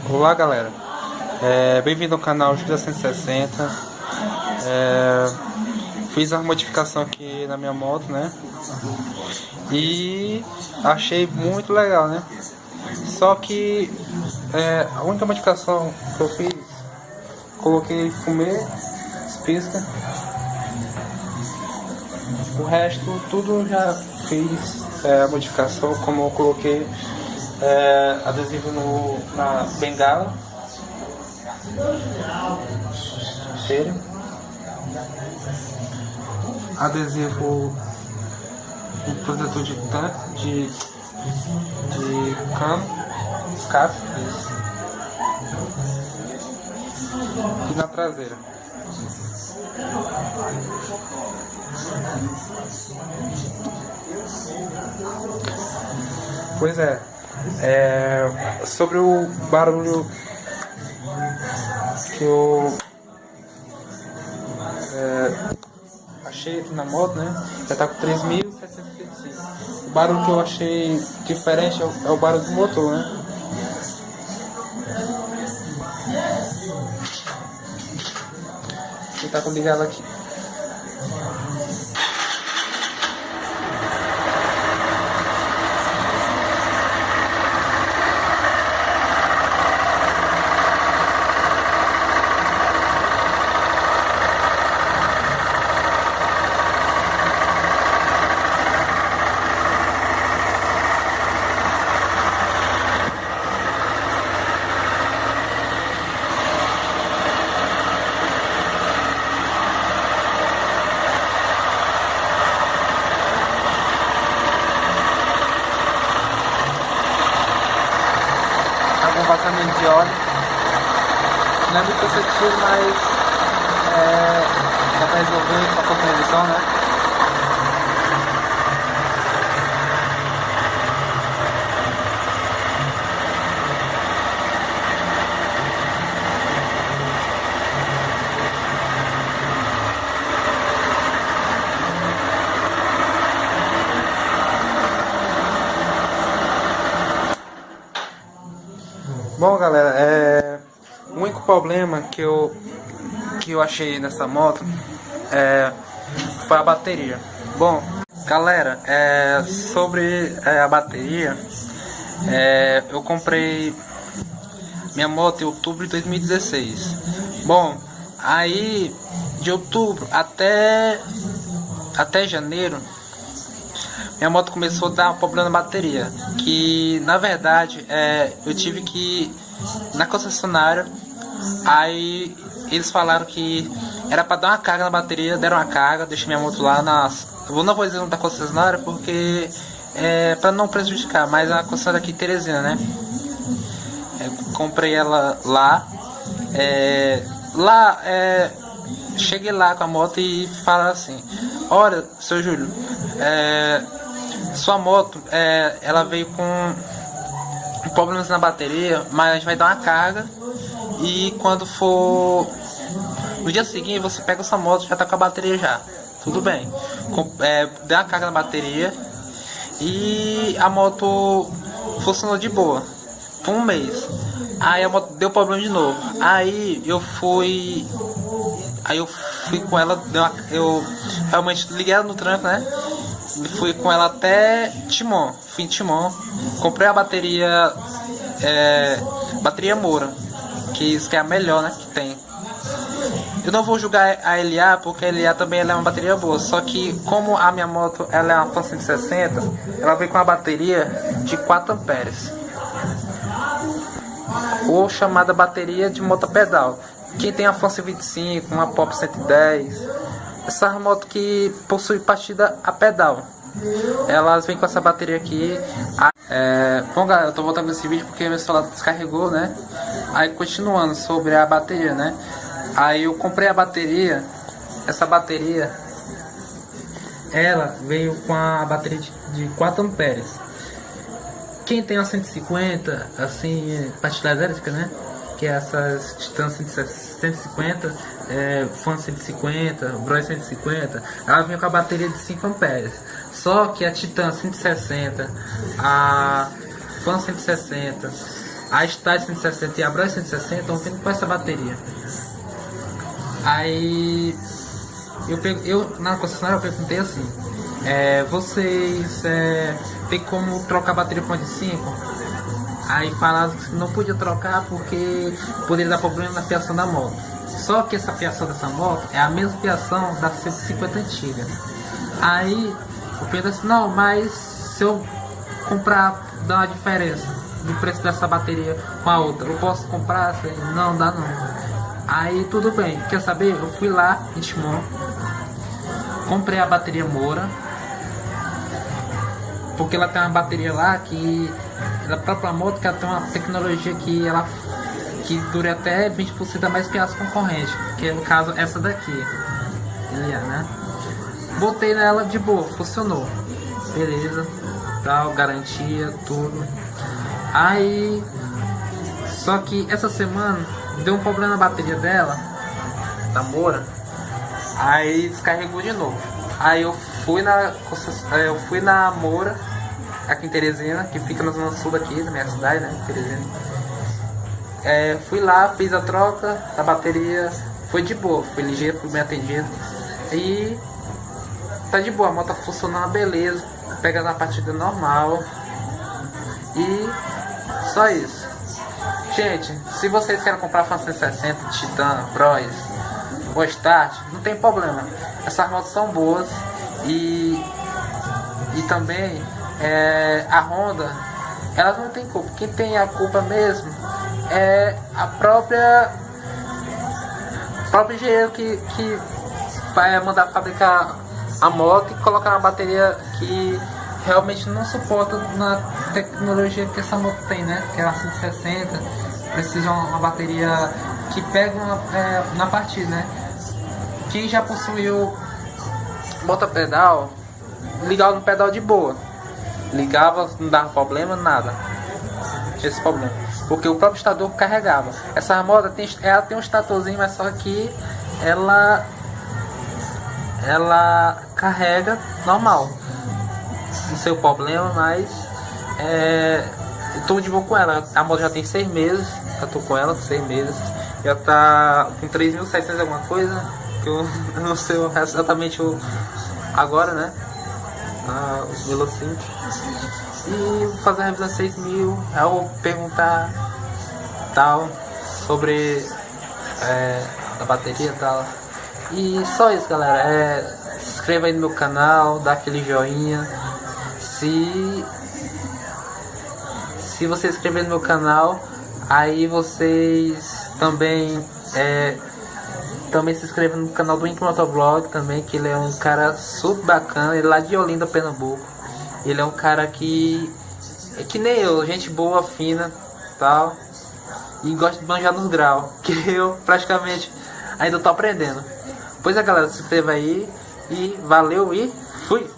Olá galera, bem-vindo ao canal Júlia 160. Fiz uma modificação aqui na minha moto, né? E achei muito legal, né? Só que a única modificação que eu fiz, coloquei fumê, pisca. O resto tudo já fiz a modificação, como eu coloquei adesivo na bengala inteiro, adesivo no protetor de tanque de cano, escape e na traseira. Pois sobre o barulho que eu achei aqui na moto, né? Já tá com 3.735. O barulho que eu achei diferente é o barulho do motor, né? Ele tá ligado aqui. Vazamento de óleo, não é muito perceptível, mas dá para resolver com a compreensão, né? Bom galera, o único problema que eu achei nessa moto foi a bateria. Bom galera, sobre a bateria, eu comprei minha moto em outubro de 2016. Bom, aí de outubro até janeiro minha moto começou a dar um problema na bateria, que na verdade eu tive que ir na concessionária. Aí eles falaram que era para dar uma carga na bateria, deram uma carga, deixei minha moto lá eu não vou dizer da concessionária porque para não prejudicar, mas a concessionária aqui em Teresina, né? Comprei ela lá, cheguei lá com a moto e falaram assim: olha, seu Júlio, sua moto ela veio com problemas na bateria, mas a gente vai dar uma carga e quando for no dia seguinte você pega essa moto, já tá com a bateria já, tudo bem. Deu uma carga na bateria e a moto funcionou de boa por um mês. Aí a moto deu problema de novo. Aí eu fui com ela, eu realmente liguei ela no tranco, né? Fui com ela até Timon, fui em Timon, comprei a bateria Moura, que isso que é a melhor, né, que tem. Eu não vou julgar a LA, porque a LA também é uma bateria boa, só que como a minha moto ela é uma Fan 160, ela vem com uma bateria de 4 amperes, ou chamada bateria de moto pedal. Quem tem a Fan 125, uma Pop 110, essa moto que possui partida a pedal, elas vêm com essa bateria aqui. Bom galera, eu tô voltando nesse vídeo porque meu celular descarregou, né? Aí continuando sobre a bateria, né? Aí eu comprei a bateria. Essa bateria ela veio com a bateria de 4 amperes. Quem tem a 150, assim, partida elétrica, né? Que é essas Titan 150, Fan 150, Bros 150, ela vinha com a bateria de 5 amperes. Só que a Titan 160, a Fan 160 A Style 160 e a Bros 160 estão vindo com essa bateria. Aí eu na concessionária eu perguntei assim, vocês tem como trocar a bateria para 5? Aí falaram que não podia trocar porque poderia dar problema na fiação da moto. Só que essa fiação dessa moto é a mesma fiação da 150 antiga. Aí eu pensei assim, não, mas se eu comprar, dá uma diferença do preço dessa bateria com a outra, eu posso comprar? Não, dá não. Aí tudo bem, quer saber? Eu fui lá em Timon, comprei a bateria Moura, porque ela tem uma bateria lá que a própria moto que ela tem uma tecnologia que dura até 20% a mais que as concorrentes, que é no caso essa daqui, né? Botei nela de boa, funcionou, beleza, tal, garantia, tudo. Aí, só que essa semana deu um problema na bateria dela, da Moura, aí descarregou de novo. Aí eu fui na Moura, aqui em Teresina, que fica na zona sul daqui, da minha cidade, né, Teresina. Fui lá, fiz a troca da bateria, foi de boa, foi ligeiro, fui bem atendido. E tá de boa, a moto tá funcionando, beleza, pega na partida normal. E só isso. Gente, se vocês querem comprar Fan 160, Titan, Bros ou Start, não tem problema. Essas motos são boas e também a Honda, elas não tem culpa. Quem tem a culpa mesmo é a própria engenheiro que vai mandar fabricar a moto e colocar uma bateria que realmente não suporta na tecnologia que essa moto tem, né? Que é a 160, precisa de uma bateria que pega na partida, né? Quem já possuiu moto-pedal, ligava no pedal de boa, ligava, não dava problema, nada. Esse problema, porque o próprio estator carregava. Essa moto ela tem um estatorzinho, mas só que ela carrega normal. Não sei o problema, mas eu tô de boa com ela. A moto já tem 6 meses, eu tô com ela 6 meses, já tá com 3.700 alguma coisa, que eu não sei exatamente agora, né? O velocímetro. E vou fazer a revisão 6.000. Aí eu vou perguntar tal sobre a bateria e tal. E só isso, galera. Se inscreva aí no meu canal, dá aquele joinha. Se você se inscrever no meu canal, aí vocês também se inscrevam no canal do Ink Motovlog também, que ele é um cara super bacana, ele é lá de Olinda, Pernambuco. Ele é um cara que é que nem eu, gente boa, fina, tal, e gosta de manjar nos graus, que eu praticamente ainda tô aprendendo. Pois galera, se inscreva aí e valeu e fui!